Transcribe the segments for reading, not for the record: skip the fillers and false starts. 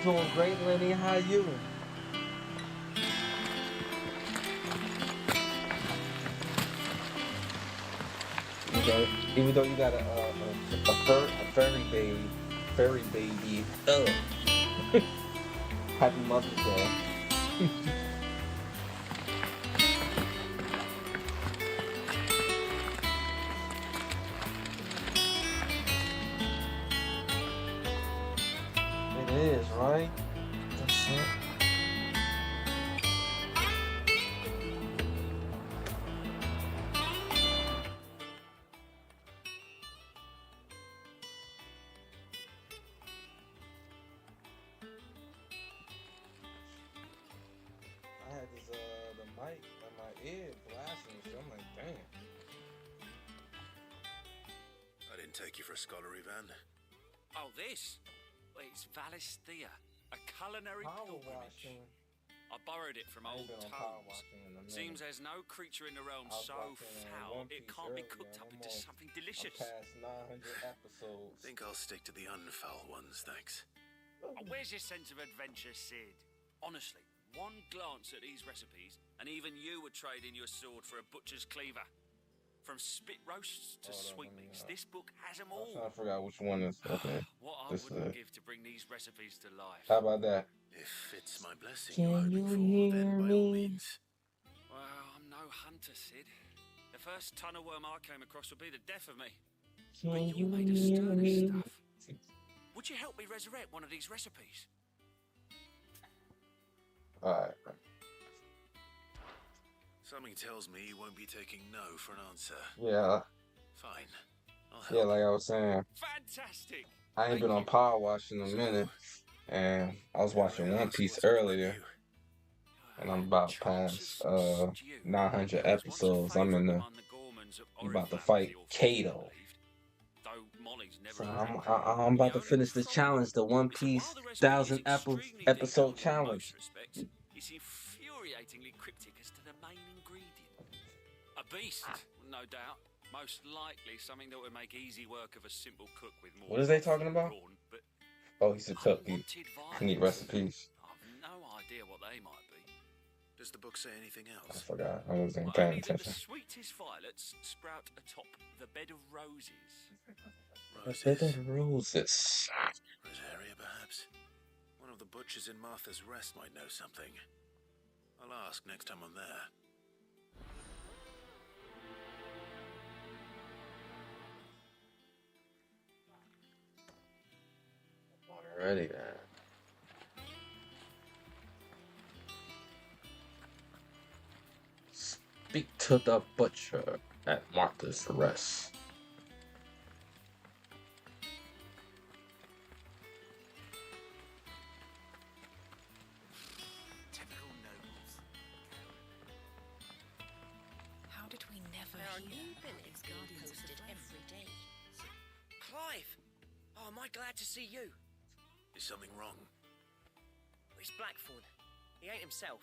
doing great, Lenny. How you? Even though you got a furry baby. Happy Mother's Day. It is, right? That's it. I had this the mic in my ear blasting, so I'm like, damn. I didn't take you for a scholarly van. Oh, this? Well, it's Valisthea, a culinary Power pilgrimage. washing. I borrowed it from I ain't old been on power Tomes. washing in a minute. Seems there's no creature in the realm I was so watching, foul One it Piece can't be earlier, cooked up I'm into on- something I'm delicious. past 900 episodes. I think I'll stick to the unfoul ones, thanks. Oh, where's your sense of adventure, Sid? Honestly, one glance at these recipes, and even you would trade in your sword for a butcher's cleaver. From spit roasts to Hold on, sweetmeats, this book has them I'm all. trying to figure out which one is okay. What I This is wouldn't it. give to bring these recipes to life. How about that? If it's my blessing Can you're hoping you for, hear then by all me? means. Well, I'm no hunter, Sid. The first tunnel worm I came across would be the death of me. Can But you you're made of hear sterner me? stuff. Would you help me resurrect one of these recipes? Alright. Something tells me you won't be taking no for an answer. Yeah. Fine. I'll Yeah, help. like I was saying, Fantastic! I ain't been on power washing in a minute, and I was watching One Piece earlier, and I'm about past 900 episodes. I'm about to fight Kato. So I'm about to finish the challenge, the One Piece 1,000 episode challenge. It's infuriatingly cryptic as to the main ingredient. A beast, no doubt. Most likely something that would make easy work of a simple cook with more. What is they talking about? Prawn, but Oh, he's a cook. He need recipes. I've no idea what they might be. Does the book say anything I else? forgot. I wasn't Well, paying only that attention. the sweetest violets sprout atop the bed of roses. A bed of roses. Rosaria, perhaps? One of the butchers in Martha's Rest might know something. I'll ask next time I'm there. Alrighty then. Speak to the butcher at Martha's Rest. Typical nobles. How did we never Our hear? new village guardians posted every day. Clive! Oh, am I glad to see you? Is something wrong? It's Blackthorn. He ain't himself.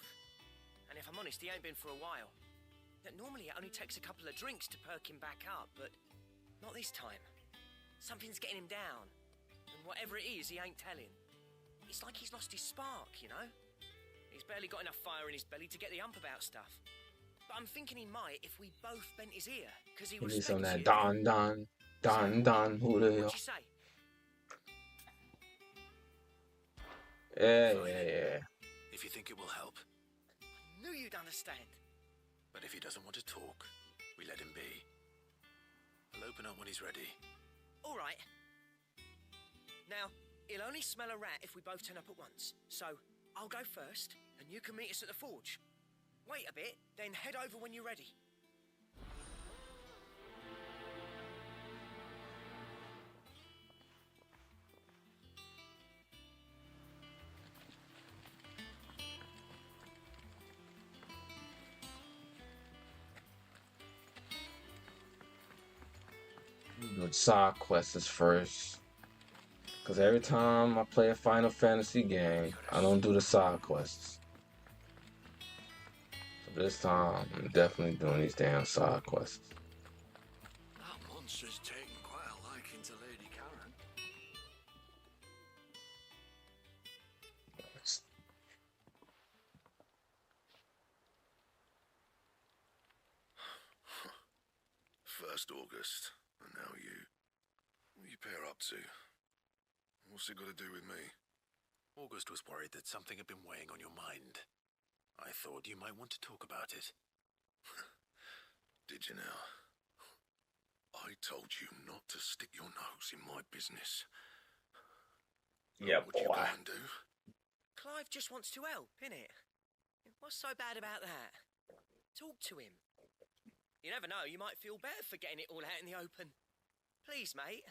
And if I'm honest, he ain't been for a while. That normally it only takes a couple of drinks to perk him back up, but not this time. Something's getting him down. And whatever it is, he ain't telling. It's like he's lost his spark, you know? He's barely got enough fire in his belly to get the ump about stuff. But I'm thinking he might if we both bent his ear, because he Give me respects some of that you. Don. Who the hell? What'd you say? Yeah. If you think it will help. Knew you'd understand. But if he doesn't want to talk, we let him be. I'll open up when he's ready. All right. Now, he'll only smell a rat if we both turn up at once. So, I'll go first, and you can meet us at the forge. Wait a bit, then head over when you're ready. Do side quests first. Because every time I play a Final Fantasy game, I don't do the side quests. So this time, I'm definitely doing these damn side quests. That monster's taken quite a liking to Lady Karen. First August, and now you. What are you pair up to? What's it got to do with me? August was worried that something had been weighing on your mind. I thought you might want to talk about it. Did you now? I told you not to stick your nose in my business. Yeah, What you boy. go and do? Clive just wants to help, innit? What's so bad about that? Talk to him. You never know, you might feel better for getting it all out in the open. Please, mate.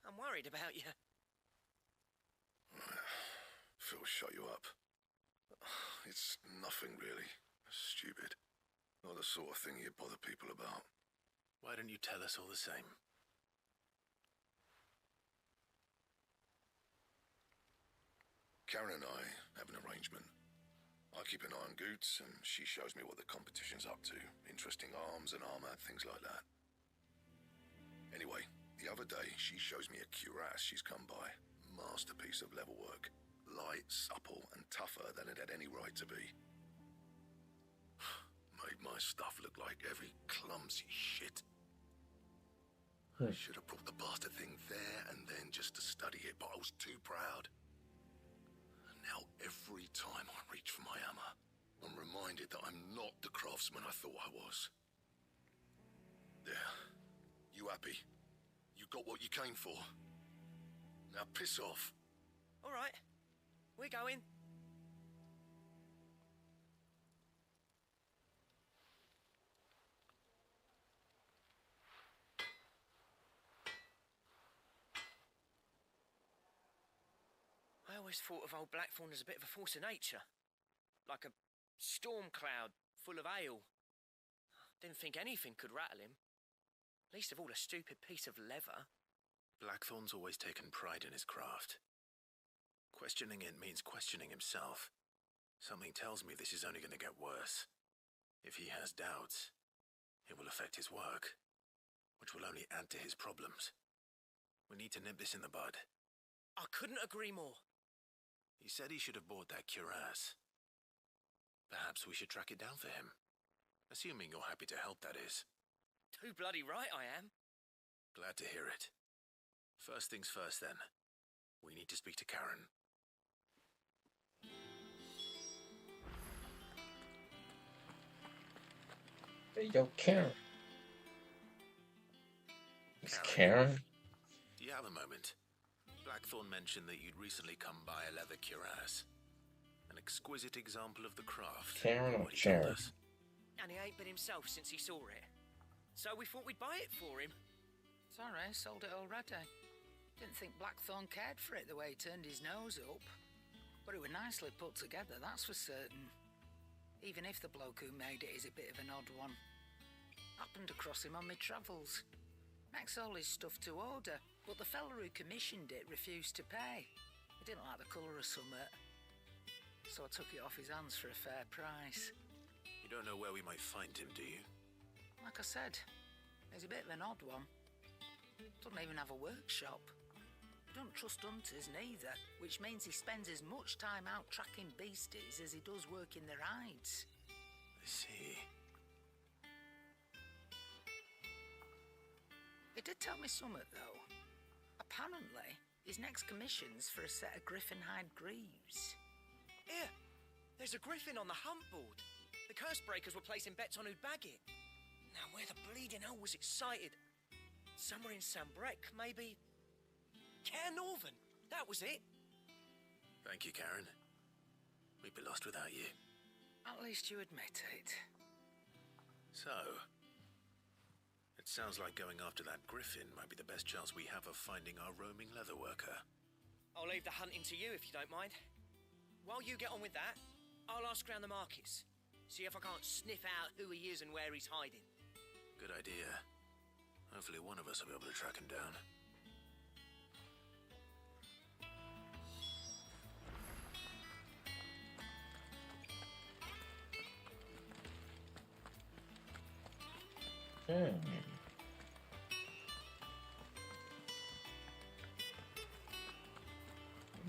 I'm worried about you. Phil shut you up. It's nothing really. Stupid. Not the sort of thing you bother people about. Why don't you tell us all the same? Karen and I have an arrangement. I keep an eye on Goots, and she shows me what the competition's up to. Interesting arms and armor, things like that. Anyway, the other day, she shows me a cuirass she's come by. Masterpiece of level work. Light, supple, and tougher than it had any right to be. Made my stuff look like heavy, clumsy shit. I should have brought the bastard thing there and then just to study it, but I was too proud. And now every time I reach for my hammer, I'm reminded that I'm not the craftsman I thought I was. There. You happy? You got what you came for? Now piss off. All right. We're going. I always thought of old Blackthorn as a bit of a force of nature. Like a storm cloud full of hail. Didn't think anything could rattle him. Least of all a stupid piece of leather. Blackthorn's always taken pride in his craft. Questioning it means questioning himself. Something tells me this is only going to get worse. If he has doubts, it will affect his work, which will only add to his problems. We need to nip this in the bud. I couldn't agree more. He said he should have bought that cuirass. Perhaps we should track it down for him. Assuming you're happy to help, that is. Too bloody right I am. Glad to hear it. First things first, then. We need to speak to Karen. Hey, yo, Karen. It's Karen? Do you have a moment? Blackthorn mentioned that you'd recently come by a leather cuirass. An exquisite example of the craft. Karen or What he told Sharon? us. And he ain't been himself since he saw it. So we thought we'd buy it for him. Sorry, sold it already. Didn't think Blackthorn cared for it the way he turned his nose up. But it was nicely put together, that's for certain. Even if the bloke who made it is a bit of an odd one. Happened across him on my travels. Makes all his stuff to order, but the fella who commissioned it refused to pay. He didn't like the colour of summit. So I took it off his hands for a fair price. You don't know where we might find him, do you? Like I said, he's a bit of an odd one. Doesn't even have a workshop. Don't trust hunters neither, which means he spends as much time out tracking beasties as he does working their hides. I see. He did tell me something, though. Apparently, his next commission's for a set of griffin hide greaves. Here, there's a griffin on the hunt board. The curse breakers were placing bets on who'd bag it. Now, where the bleeding hell was it sighted? Somewhere in Sambrec, maybe. Care Northern, that was it. Thank you, Karen. We'd be lost without you. At least you admit it. So, it sounds like going after that griffin might be the best chance we have of finding our roaming leather worker. I'll leave the hunting to you if you don't mind. While you get on with that, I'll ask around the markets. See if I can't sniff out who he is and where he's hiding. Good idea. Hopefully one of us will be able to track him down.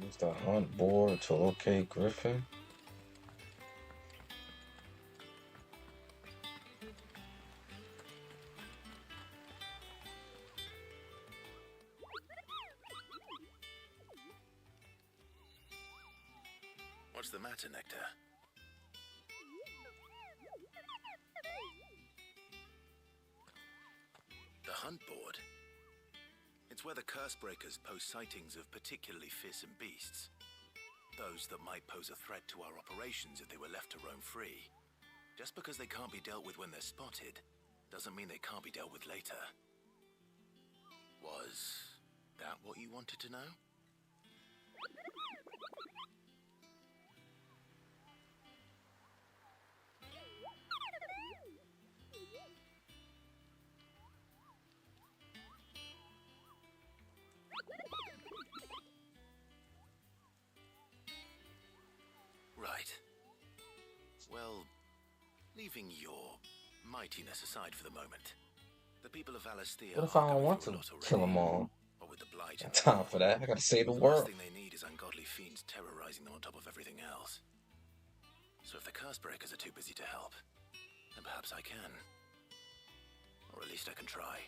Use the hunt board to locate Griffin. matter, Nectar? The hunt board? It's where the curse breakers post sightings of particularly fearsome beasts. Those that might pose a threat to our operations if they were left to roam free. Just because they can't be dealt with when they're spotted, doesn't mean they can't be dealt with later. Was that what you wanted to know? Right. Well, leaving your mightiness aside for the moment, the people of Valisthea What if I don't want to kill them all? What with the blight and Time for that. I gotta save the last world. thing they need is ungodly fiends terrorizing them on top of everything else. So if the curse breakers are too busy to help, then perhaps I can. Or at least I can try.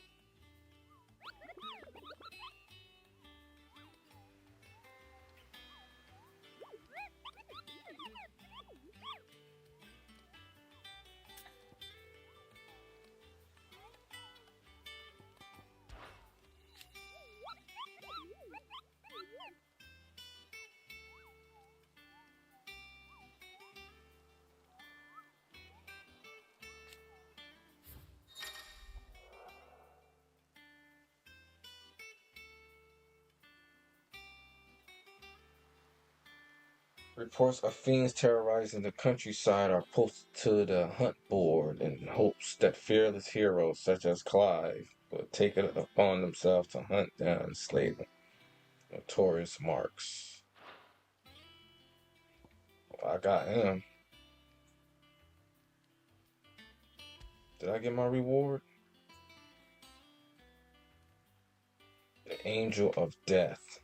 Reports of fiends terrorizing the countryside are posted to the hunt board in hopes that fearless heroes such as Clive will take it upon themselves to hunt down and slay the notorious marks. Well, I got him. Did I get my reward? The Angel of Death.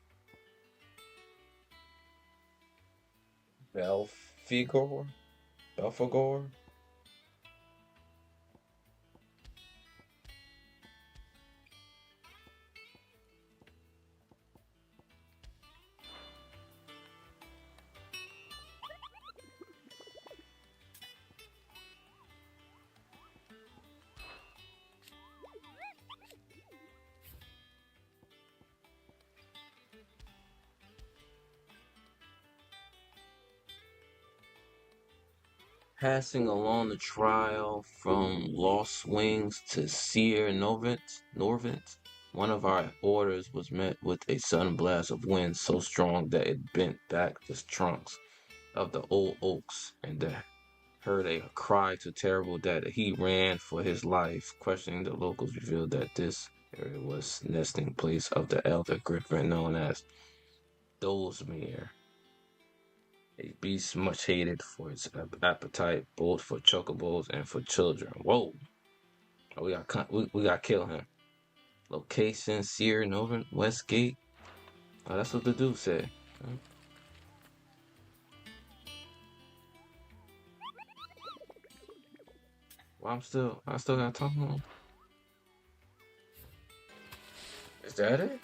Belphegor? Belphegor? Passing along the trail from Lost Wings to Seer Norvent, one of our orders was met with a sudden blast of wind so strong that it bent back the trunks of the old oaks, and heard a cry so terrible that he ran for his life. Questioning the locals revealed that this area was nesting place of the elder griffin known as Dozemere. A beast much hated for its appetite, both for chocobos and for children. Whoa! Oh, we got to kill him. Location: Seer Northern Westgate. Oh, that's what the dude said. Well, I still gotta talk to him. Is that it?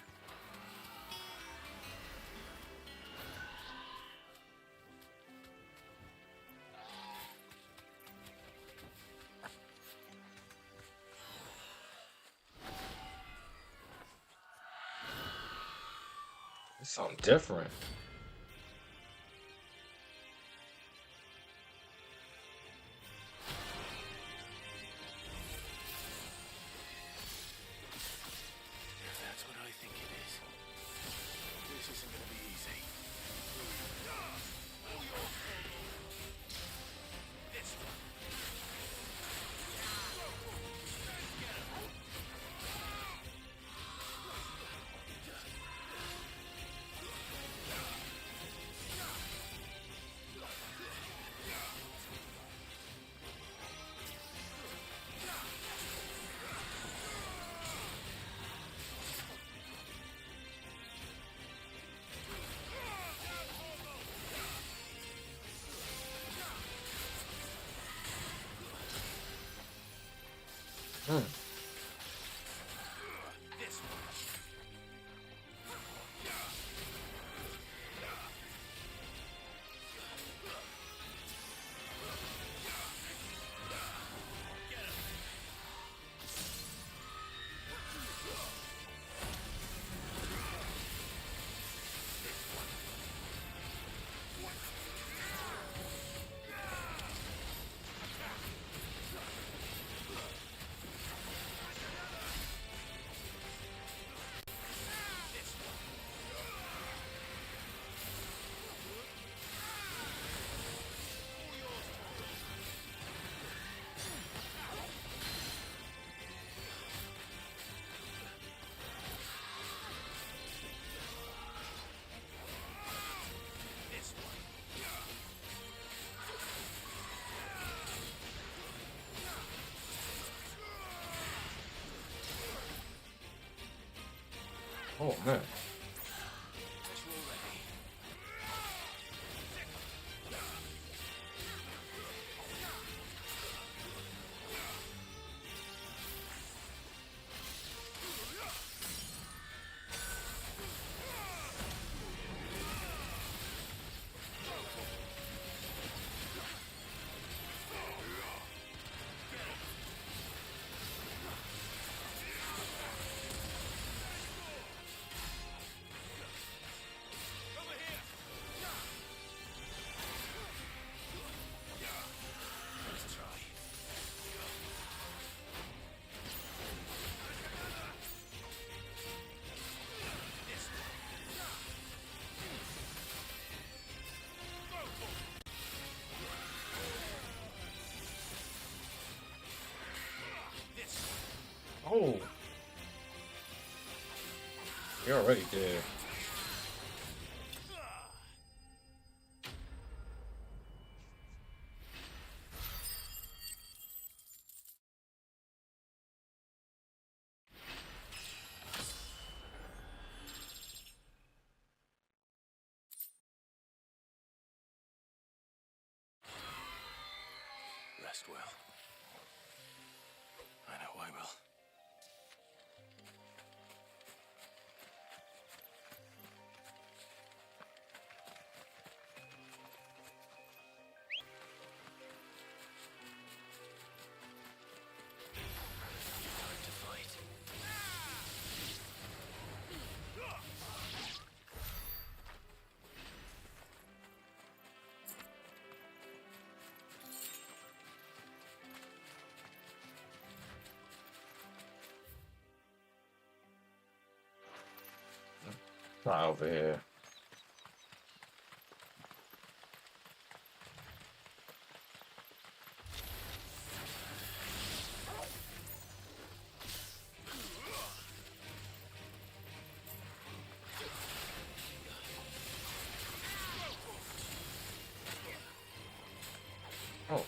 It's something different. That's what I think it is. This isn't gonna be easy. Hmm. Oh man. Oh, you're already dead. Rest well. I know I will. Time to fight. Not over here. Oh.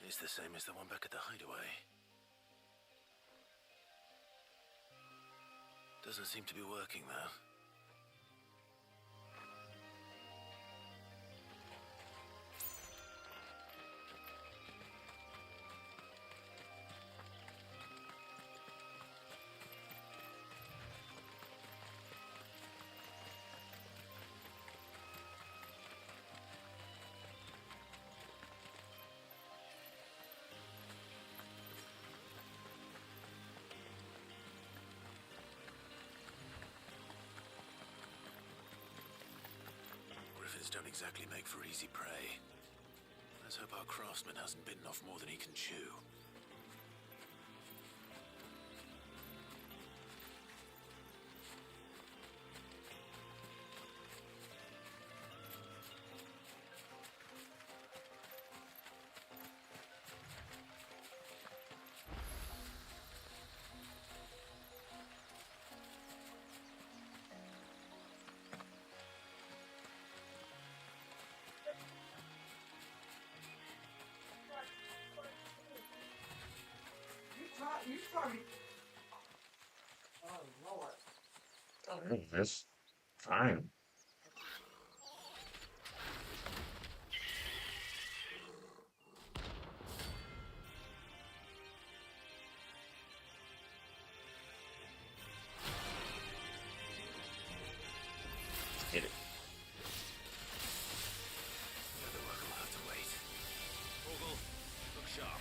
It's the same as the one back at the hideaway. Doesn't seem to be working, though. Don't exactly make for easy prey. Let's hope our craftsman hasn't bitten off more than he can chew. Oh, that's fine. Hit it. The work will have to wait. Ogle, look sharp.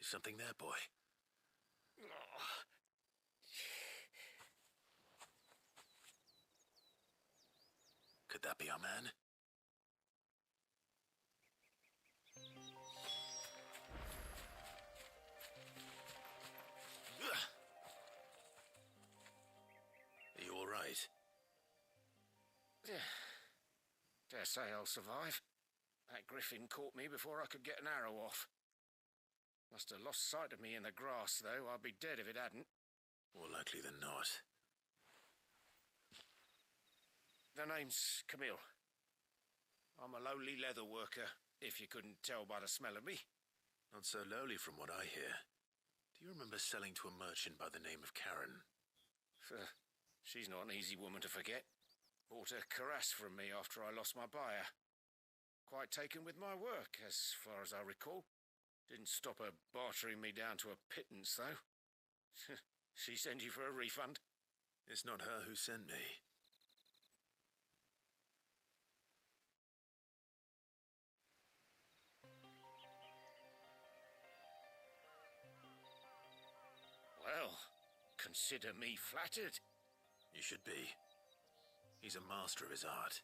Something there, boy? Could that be our man? Are you all right? Dare say I'll survive. That griffin caught me before I could get an arrow off. Must have lost sight of me in the grass, though. I'd be dead if it hadn't. More likely than not. The name's Camille. I'm a lowly leather worker, if you couldn't tell by the smell of me. Not so lowly from what I hear. Do you remember selling to a merchant by the name of Karen? She's not an easy woman to forget. Bought a cuirass from me after I lost my buyer. Quite taken with my work, as far as I recall. Didn't stop her bartering me down to a pittance, though. She send you for a refund? It's not her who sent me. Well, consider me flattered. You should be. He's a master of his art,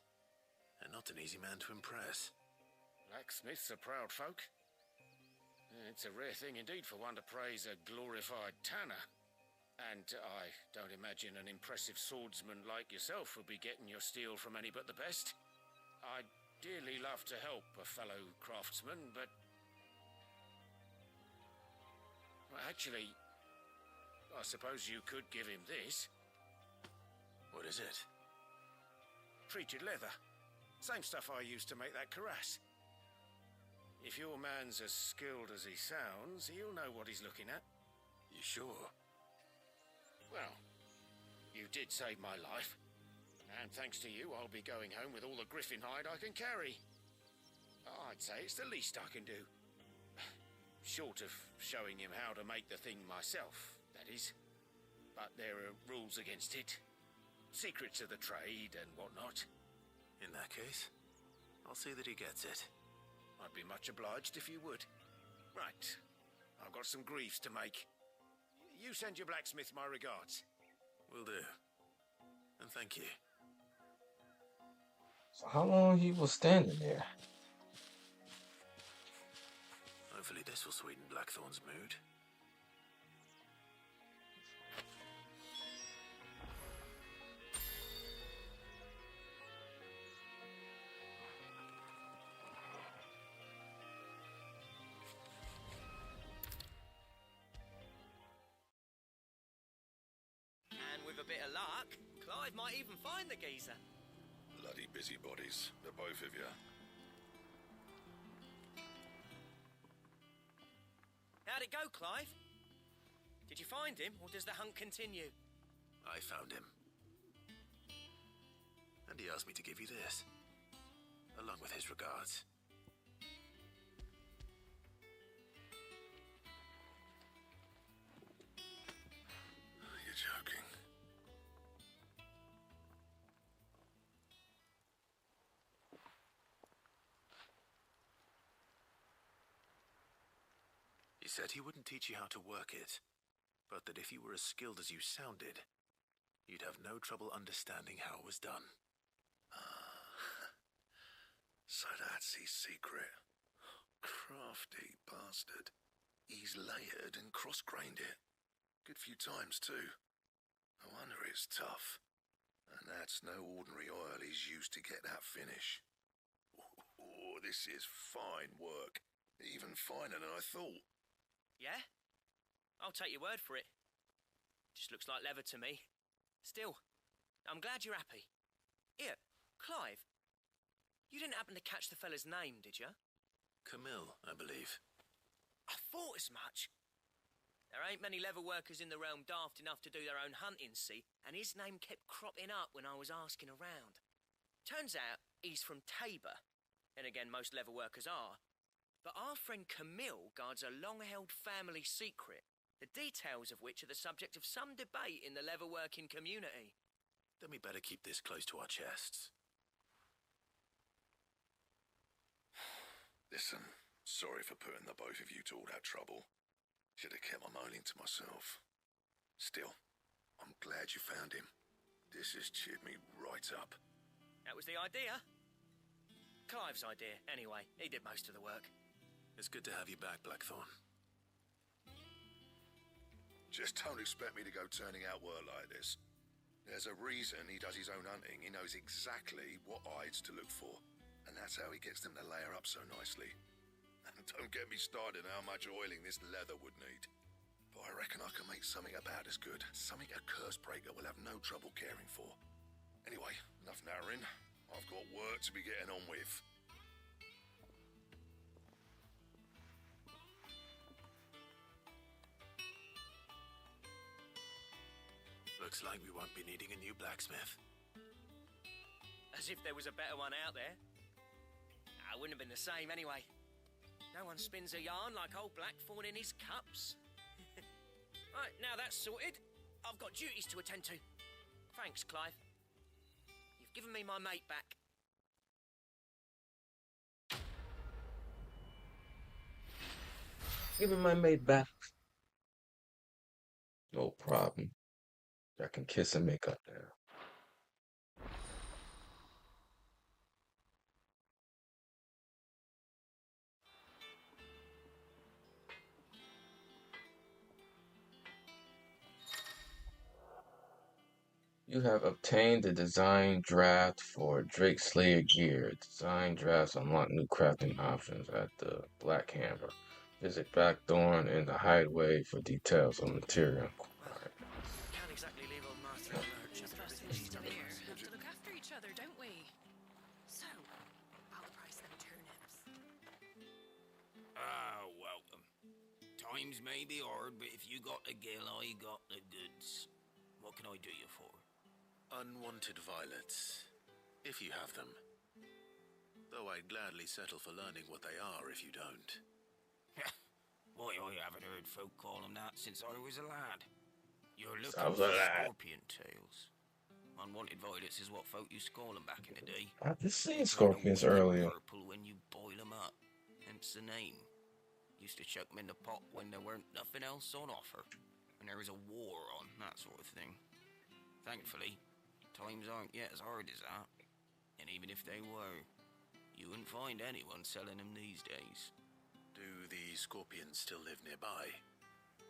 and not an easy man to impress. Blacksmiths are proud folk. It's a rare thing indeed for one to praise a glorified tanner. And I don't imagine an impressive swordsman like yourself would be getting your steel from any but the best. I'd dearly love to help a fellow craftsman, but... Well, actually, I suppose you could give him this. What is it? Treated leather. Same stuff I used to make that cuirass. If your man's as skilled as he sounds, he'll know what he's looking at. You sure? Well, you did save my life. And thanks to you, I'll be going home with all the griffin hide I can carry. I'd say it's the least I can do. Short of showing him how to make the thing myself, that is. But there are rules against it. Secrets of the trade and whatnot. In that case, I'll see that he gets it. I'd be much obliged if you would. Right. I've got some greaves to make. You send your blacksmith my regards. Will do. And thank you. So how long he was standing there? Hopefully this will sweeten Blackthorn's mood. With a bit of luck, Clive might even find the geezer. Bloody busybodies, the both of you. How'd it go, Clive? Did you find him, or does the hunt continue? I found him. And he asked me to give you this, along with his regards. You're joking. He said he wouldn't teach you how to work it, but that if you were as skilled as you sounded, you'd have no trouble understanding how it was done. So that's his secret. Crafty bastard. He's layered and cross-grained it. Good few times, too. No wonder it's tough. And that's no ordinary oil he's used to get that finish. Oh, this is fine work. Even finer than I thought. Yeah? I'll take your word for it. Just looks like leather to me. Still, I'm glad you're happy. Here, Clive. You didn't happen to catch the fella's name, did you? Camille, I believe. I thought as much. There ain't many leather workers in the realm daft enough to do their own hunting, see, and his name kept cropping up when I was asking around. Turns out he's from Tabor. Then again, most leather workers are. But our friend Camille guards a long-held family secret, the details of which are the subject of some debate in the leather-working community. Then we better keep this close to our chests. Listen, sorry for putting the both of you to all that trouble. Should have kept my moaning to myself. Still, I'm glad you found him. This has cheered me right up. That was the idea. Clive's idea, anyway. He did most of the work. It's good to have you back, Blackthorn. Just don't expect me to go turning out work like this. There's a reason he does his own hunting. He knows exactly what hides to look for. And that's how he gets them to layer up so nicely. And don't get me started on how much oiling this leather would need. But I reckon I can make something about as good. Something a Cursebreaker will have no trouble caring for. Anyway, enough narrowing. I've got work to be getting on with. Looks like we won't be needing a new blacksmith. As if there was a better one out there. I wouldn't have been the same anyway. No one spins a yarn like old Blackthorn in his cups. Right, now that's sorted, I've got duties to attend to. Thanks, Clive. You've given me my mate back. Give me my mate back. No problem. I can kiss and make up now. You have obtained the design draft for Drake Slayer gear. Design drafts unlock new crafting options at the Black Hammer. Visit Blackthorn in the Hideaway for details on material. Can't exactly leave old Martha alone. She's got everything she's done here. Have to look after each other, don't we? So, about the price of them turnips. Ah, welcome. Times may be hard, but if you got the gill, I got the goods. What can I do you for? Unwanted violets, if you have them. Though I'd gladly settle for learning what they are if you don't. Why, I haven't heard folk call them that since I was a lad. You're looking Sounds for a lad. scorpion tails. Unwanted violets is what folk used to call them back in the day. I just seen Turn a scorpions wicked earlier. Purple when you boil them up. Hence the name. Used to chuck them in the pot when there weren't nothing else on offer. When there was a war on, that sort of thing. Thankfully, times aren't yet as hard as that. And even if they were, you wouldn't find anyone selling them these days. Do the scorpions still live nearby?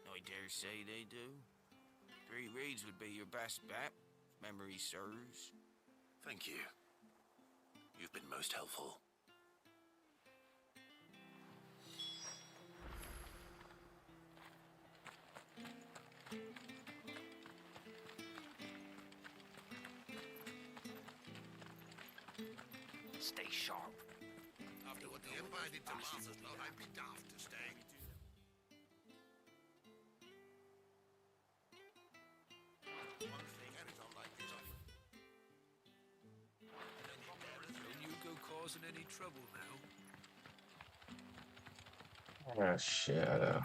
I dare say they do. 3 Reeds would be your best bet, if memory serves. Thank you. You've been most helpful. Stay sharp. After what the Empire did to Martha's lot, I'd be daft to stay. One thing, and it's not like this often. Don't you go causing any trouble now? Ah, shit.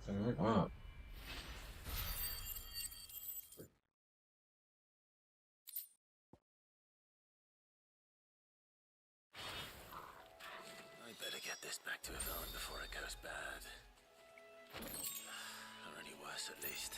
Nothing up. I better get this back to Yvonne before it goes bad. Or any worse, at least.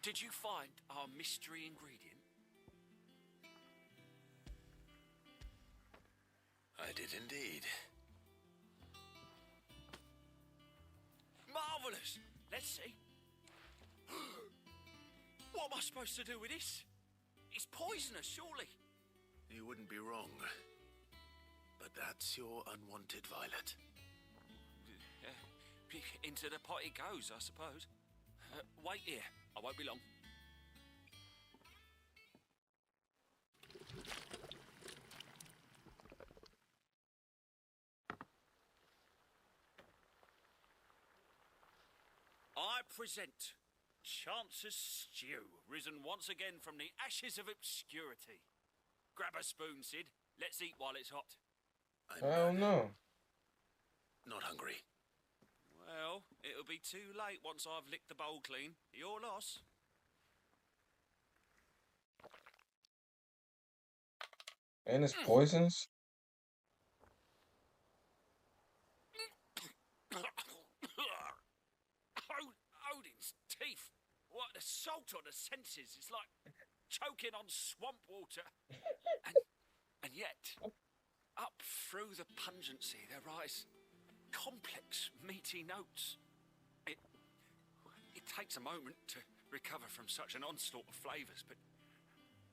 Did you find our mystery ingredient? I did indeed. Marvellous! Let's see. What am I supposed to do with this? It's poisonous, surely. You wouldn't be wrong. But that's your unwanted violet. Into the pot it goes, I suppose. Wait here. I won't be long. I present Chance's Stew, risen once again from the ashes of obscurity. Grab a spoon, Sid. Let's eat while it's hot. Hell no. Not hungry. Well, it'll be too late once I've licked the bowl clean. Your loss. And it's poisonous? Odin's teeth. What assault on the senses. It's like choking on swamp water. And yet, up through the pungency, there rise complex, meaty notes. It takes a moment to recover from such an onslaught of flavours, but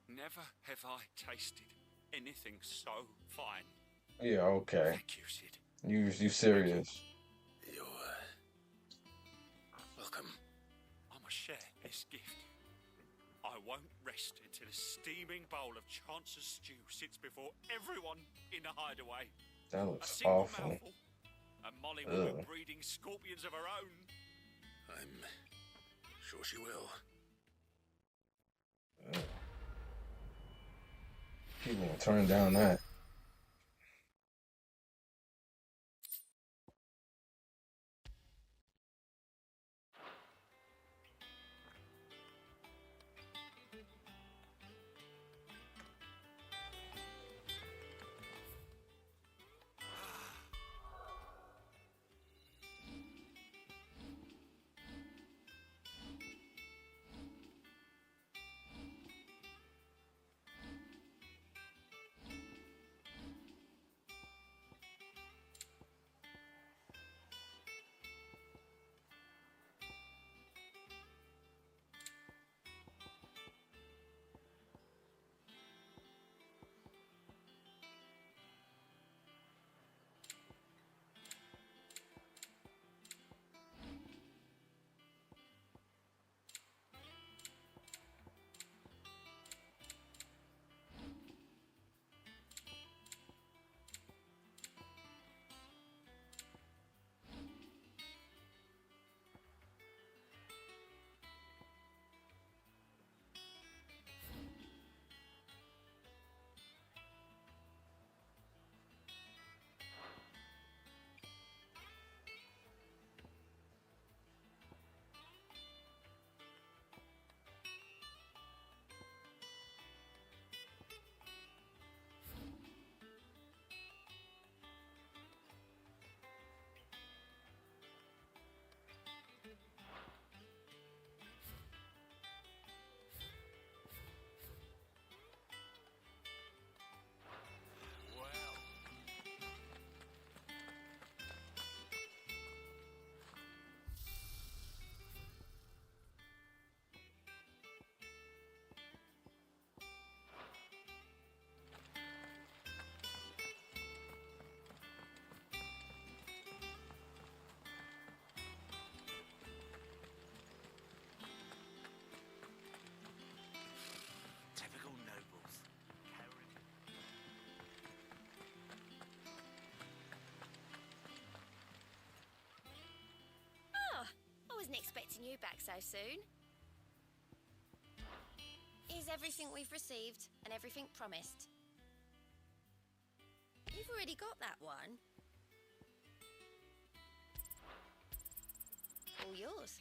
never have I tasted anything so fine. Yeah, okay. Thank you, Sid. You serious? You're welcome. I must share this gift. I won't rest until a steaming bowl of Chance's Stew sits before everyone in the hideaway. That A looks single awful. mouthful, and Molly will be Ugh. breeding scorpions of her own. I'm sure she will. People will turn down that. expecting you back so soon. Here's everything we've received and everything promised. You've already got that one. All yours.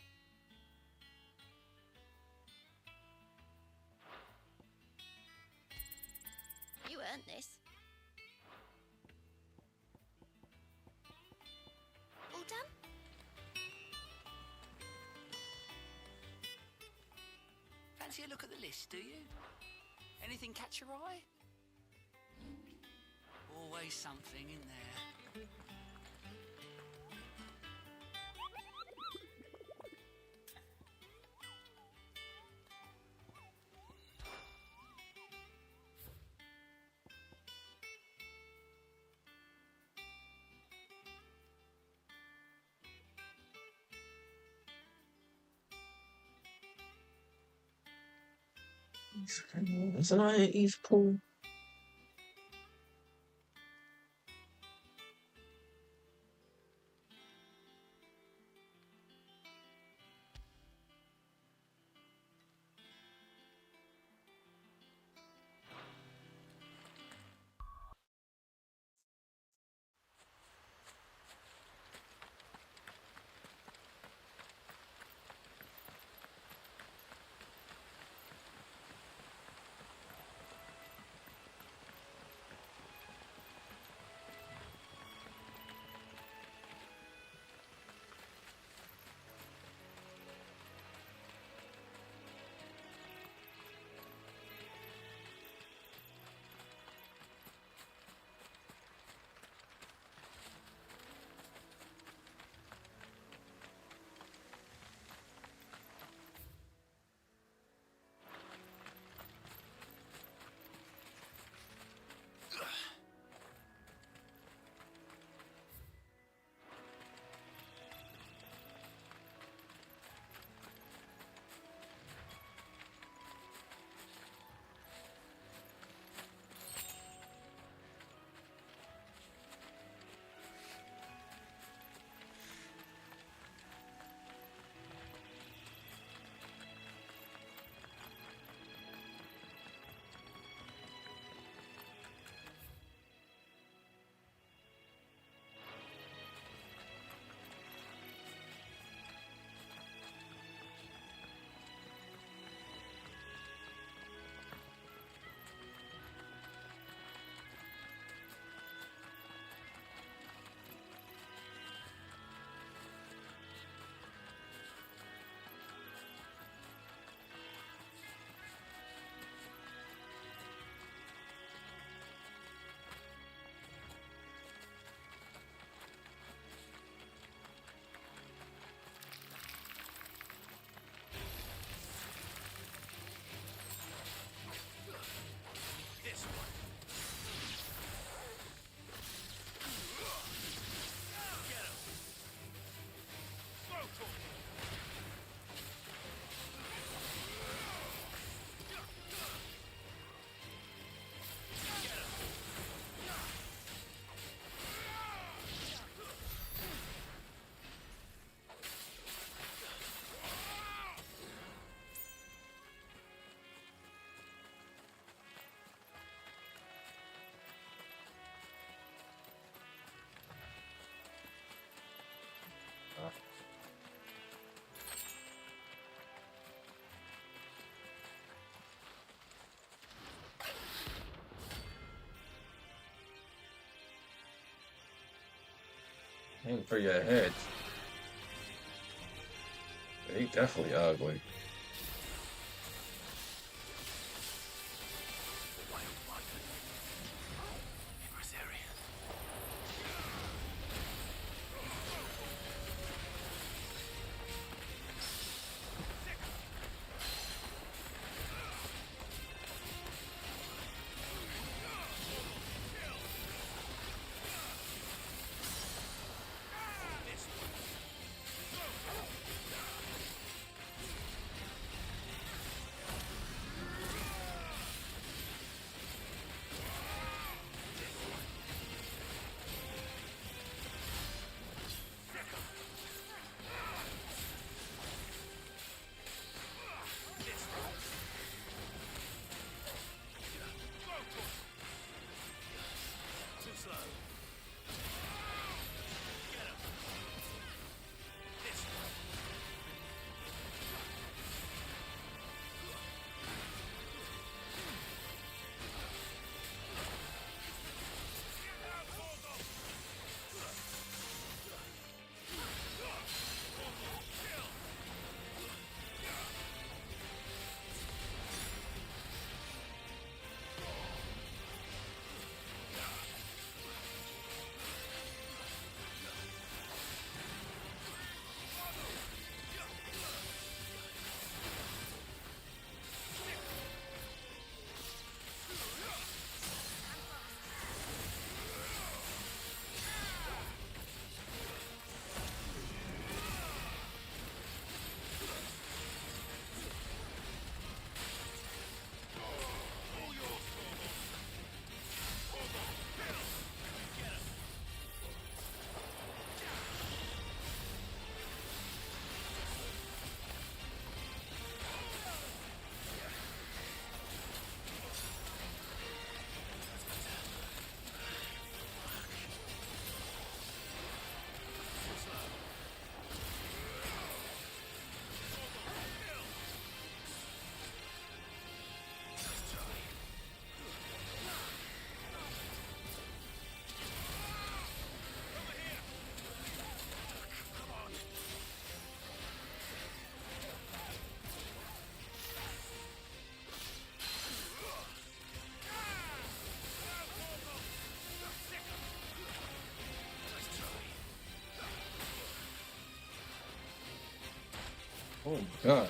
You earned this. All done? Fancy a look at the list, do you? Anything catch your eye? Always something in there. Isn't I in East Pool? Aim for your head. They definitely ugly. Oh my gosh.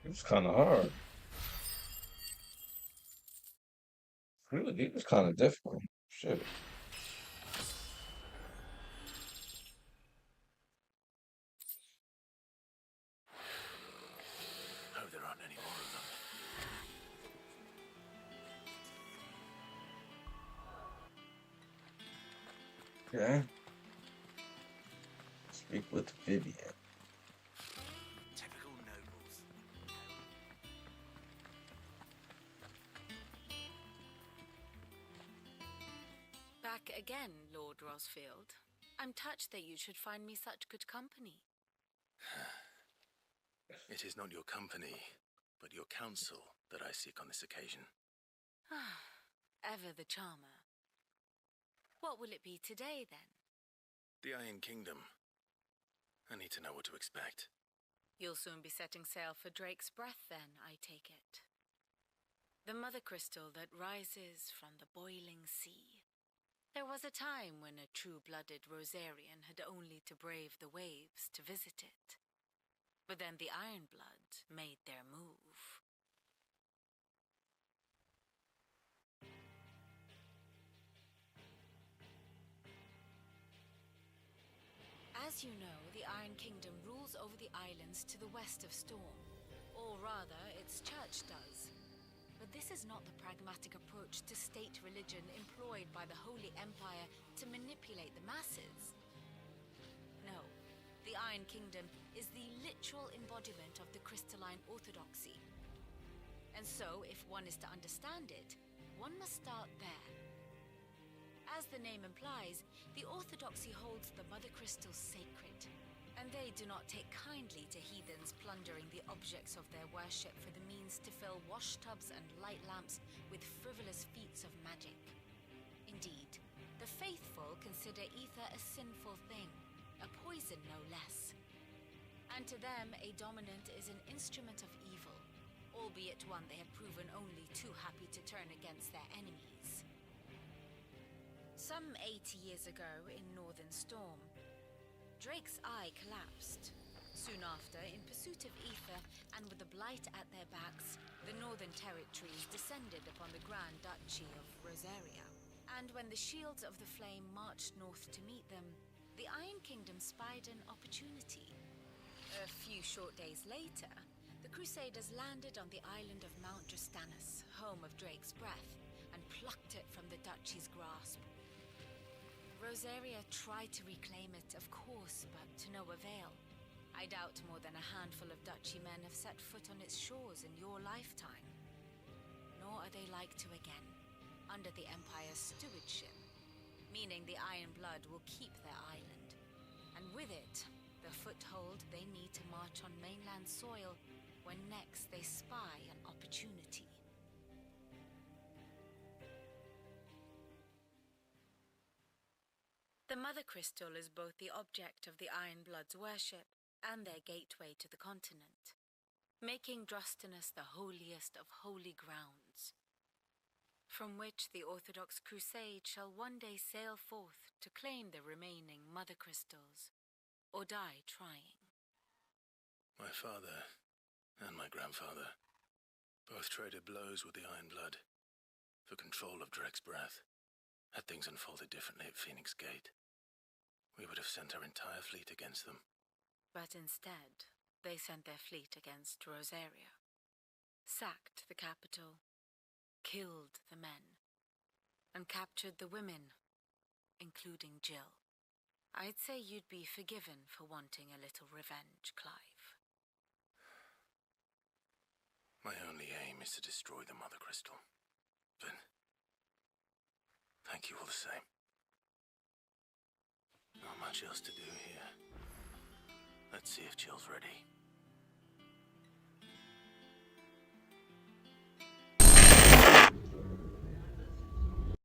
It was kind of hard. Really, it was kind of difficult. Shit. Hope there aren't any more of them. Okay. Speak with Vivian. Typical nobles. Back again, Lord Rosfield. I'm touched that you should find me such good company. It is not your company, but your counsel that I seek on this occasion. Ever the charmer. What will it be today, then? The Iron Kingdom. I need to know what to expect. You'll soon be setting sail for Drake's Breath, then, I take it. The mother crystal that rises from the boiling sea. There was a time when a true-blooded Rosarian had only to brave the waves to visit it. But then the Ironblood made their move. As you know, the Iron Kingdom rules over the islands to the west of Storm. Or rather, its church does. But this is not the pragmatic approach to state religion employed by the Holy Empire to manipulate the masses. No, the Iron Kingdom is the literal embodiment of the crystalline orthodoxy. And so, if one is to understand it, one must start there. As the name implies, the orthodoxy holds the mother crystals sacred, and they do not take kindly to heathens plundering the objects of their worship for the means to fill washtubs and light lamps with frivolous feats of magic. Indeed, the faithful consider ether a sinful thing, a poison no less. And to them, a dominant is an instrument of evil, albeit one they have proven only too happy to turn against their enemies. Some 80 years ago in Northern Storm, Drake's eye collapsed. Soon after, in pursuit of ether and with the blight at their backs, the Northern Territories descended upon the Grand Duchy of Rosaria. And when the Shields of the Flame marched north to meet them, the Iron Kingdom spied an opportunity. A few short days later, the Crusaders landed on the island of Mount Justanus, home of Drake's Breath, and plucked it from the duchy's grasp. Rosaria tried to reclaim it, of course, but to no avail. I doubt more than a handful of duchy men have set foot on its shores in your lifetime. Nor are they like to again, under the Empire's stewardship, meaning the Iron Blood will keep their island, and with it, the foothold they need to march on mainland soil when next they spy an opportunity. The Mother Crystal is both the object of the Iron Blood's worship and their gateway to the continent, making Drustinus the holiest of holy grounds, from which the Orthodox Crusade shall one day sail forth to claim the remaining Mother Crystals, or die trying. My father and my grandfather both traded blows with the Iron Blood for control of Drake's Breath. Had things unfolded differently at Phoenix Gate, we would have sent our entire fleet against them. But instead, they sent their fleet against Rosaria, sacked the capital, killed the men, and captured the women, including Jill. I'd say you'd be forgiven for wanting a little revenge, Clive. My only aim is to destroy the Mother Crystal. But thank you all the same. Not much else to do here. Let's see if Jill's ready.